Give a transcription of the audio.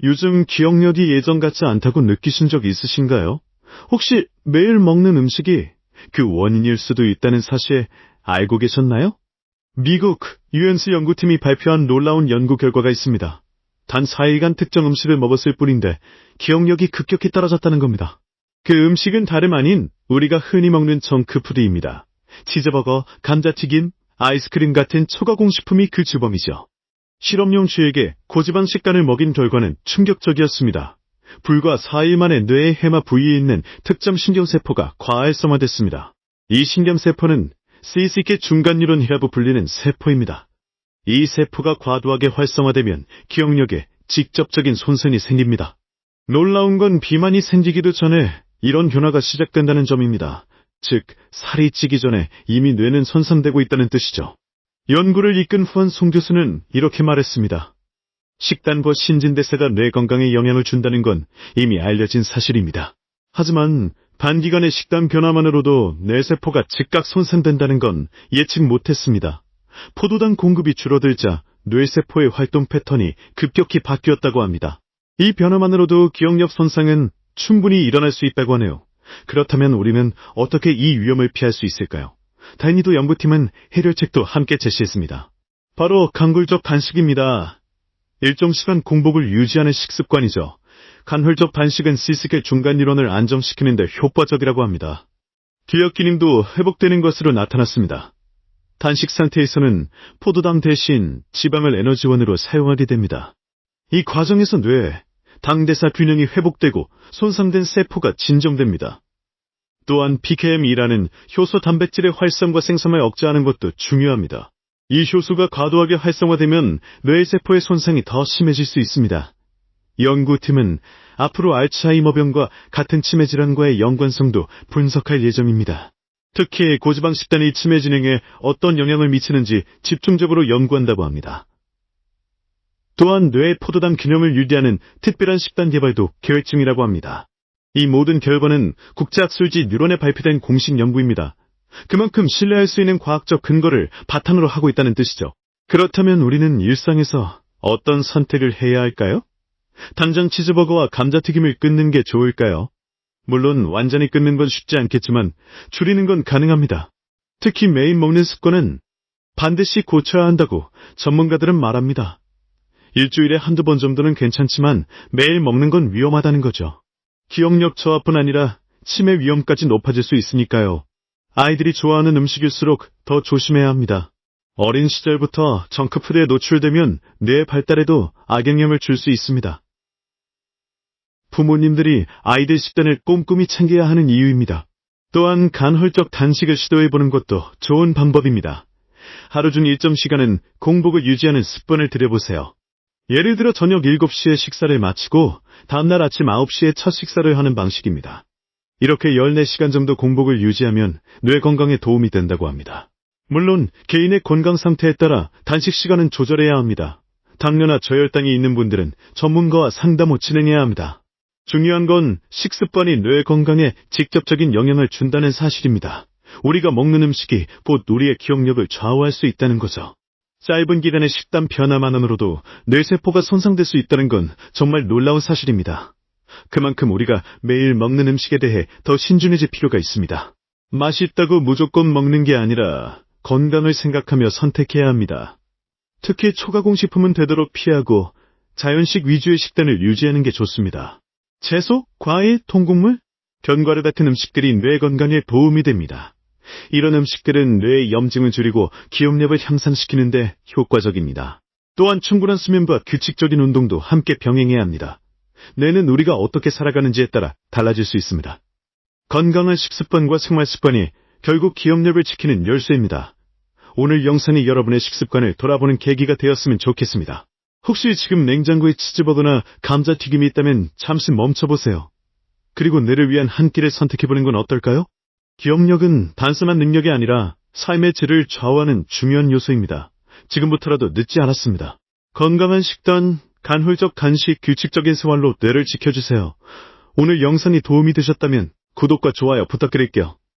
요즘 기억력이 예전 같지 않다고 느끼신 적 있으신가요? 혹시 매일 먹는 음식이 그 원인일 수도 있다는 사실 알고 계셨나요? 미국 유엔스 연구팀이 발표한 놀라운 연구 결과가 있습니다. 단 4일간 특정 음식을 먹었을 뿐인데 기억력이 급격히 떨어졌다는 겁니다. 그 음식은 다름 아닌 우리가 흔히 먹는 정크푸드입니다. 치즈버거, 감자튀김, 아이스크림 같은 초가공식품이 그 주범이죠. 실험용 쥐에게 고지방 식단을 먹인 결과는 충격적이었습니다. 불과 4일 만에 뇌의 해마 부위에 있는 특정 신경세포가 과활성화됐습니다. 이 신경세포는 세이스틱 중간뉴런이라고 불리는 세포입니다. 이 세포가 과도하게 활성화되면 기억력에 직접적인 손상이 생깁니다. 놀라운 건 비만이 생기기도 전에 이런 변화가 시작된다는 점입니다. 즉, 살이 찌기 전에 이미 뇌는 손상되고 있다는 뜻이죠. 연구를 이끈 후안 송 교수는 이렇게 말했습니다. 식단과 신진대사가 뇌 건강에 영향을 준다는 건 이미 알려진 사실입니다. 하지만 단기간의 식단 변화만으로도 뇌세포가 즉각 손상된다는 건 예측 못했습니다. 포도당 공급이 줄어들자 뇌세포의 활동 패턴이 급격히 바뀌었다고 합니다. 이 변화만으로도 기억력 손상은 충분히 일어날 수 있다고 하네요. 그렇다면 우리는 어떻게 이 위험을 피할 수 있을까요? 다행히도 연구팀은 해결책도 함께 제시했습니다. 바로 간헐적 단식입니다. 일정 시간 공복을 유지하는 식습관이죠. 간헐적 단식은 시스겔 중간뉴런을 안정시키는 데 효과적이라고 합니다. 기억 기능도 회복되는 것으로 나타났습니다. 단식 상태에서는 포도당 대신 지방을 에너지원으로 사용하게 됩니다. 이 과정에서 뇌, 당대사 균형이 회복되고 손상된 세포가 진정됩니다. 또한 PKM이라는 효소 단백질의 활성과 생성을 억제하는 것도 중요합니다. 이 효소가 과도하게 활성화되면 뇌세포의 손상이 더 심해질 수 있습니다. 연구팀은 앞으로 알츠하이머병과 같은 치매 질환과의 연관성도 분석할 예정입니다. 특히 고지방 식단이 치매 진행에 어떤 영향을 미치는지 집중적으로 연구한다고 합니다. 또한 뇌의 포도당 균형을 유지하는 특별한 식단 개발도 계획 중이라고 합니다. 이 모든 결과는 국제학술지 뉴런에 발표된 공식 연구입니다. 그만큼 신뢰할 수 있는 과학적 근거를 바탕으로 하고 있다는 뜻이죠. 그렇다면 우리는 일상에서 어떤 선택을 해야 할까요? 당장 치즈버거와 감자튀김을 끊는 게 좋을까요? 물론 완전히 끊는 건 쉽지 않겠지만 줄이는 건 가능합니다. 특히 매일 먹는 습관은 반드시 고쳐야 한다고 전문가들은 말합니다. 일주일에 한두 번 정도는 괜찮지만 매일 먹는 건 위험하다는 거죠. 기억력 저하뿐 아니라 치매 위험까지 높아질 수 있으니까요. 아이들이 좋아하는 음식일수록 더 조심해야 합니다. 어린 시절부터 정크푸드에 노출되면 뇌 발달에도 악영향을 줄 수 있습니다. 부모님들이 아이들 식단을 꼼꼼히 챙겨야 하는 이유입니다. 또한 간헐적 단식을 시도해보는 것도 좋은 방법입니다. 하루 중 일정 시간은 공복을 유지하는 습관을 들여보세요. 예를 들어 저녁 7시에 식사를 마치고 다음날 아침 9시에 첫 식사를 하는 방식입니다. 이렇게 14시간 정도 공복을 유지하면 뇌 건강에 도움이 된다고 합니다. 물론 개인의 건강 상태에 따라 단식 시간은 조절해야 합니다. 당뇨나 저혈당이 있는 분들은 전문가와 상담 후 진행해야 합니다. 중요한 건 식습관이 뇌 건강에 직접적인 영향을 준다는 사실입니다. 우리가 먹는 음식이 곧 우리의 기억력을 좌우할 수 있다는 거죠. 짧은 기간의 식단 변화만으로도 뇌세포가 손상될 수 있다는 건 정말 놀라운 사실입니다. 그만큼 우리가 매일 먹는 음식에 대해 더 신중해질 필요가 있습니다. 맛있다고 무조건 먹는 게 아니라 건강을 생각하며 선택해야 합니다. 특히 초가공식품은 되도록 피하고 자연식 위주의 식단을 유지하는 게 좋습니다. 채소, 과일, 통곡물, 견과류 같은 음식들이 뇌 건강에 도움이 됩니다. 이런 음식들은 뇌의 염증을 줄이고 기억력을 향상시키는 데 효과적입니다. 또한 충분한 수면과 규칙적인 운동도 함께 병행해야 합니다. 뇌는 우리가 어떻게 살아가는지에 따라 달라질 수 있습니다. 건강한 식습관과 생활습관이 결국 기억력을 지키는 열쇠입니다. 오늘 영상이 여러분의 식습관을 돌아보는 계기가 되었으면 좋겠습니다. 혹시 지금 냉장고에 치즈버거나 감자튀김이 있다면 잠시 멈춰보세요. 그리고 뇌를 위한 한 끼를 선택해보는 건 어떨까요? 기억력은 단순한 능력이 아니라 삶의 질을 좌우하는 중요한 요소입니다. 지금부터라도 늦지 않았습니다. 건강한 식단, 간헐적 단식, 규칙적인 생활로 뇌를 지켜주세요. 오늘 영상이 도움이 되셨다면 구독과 좋아요 부탁드릴게요.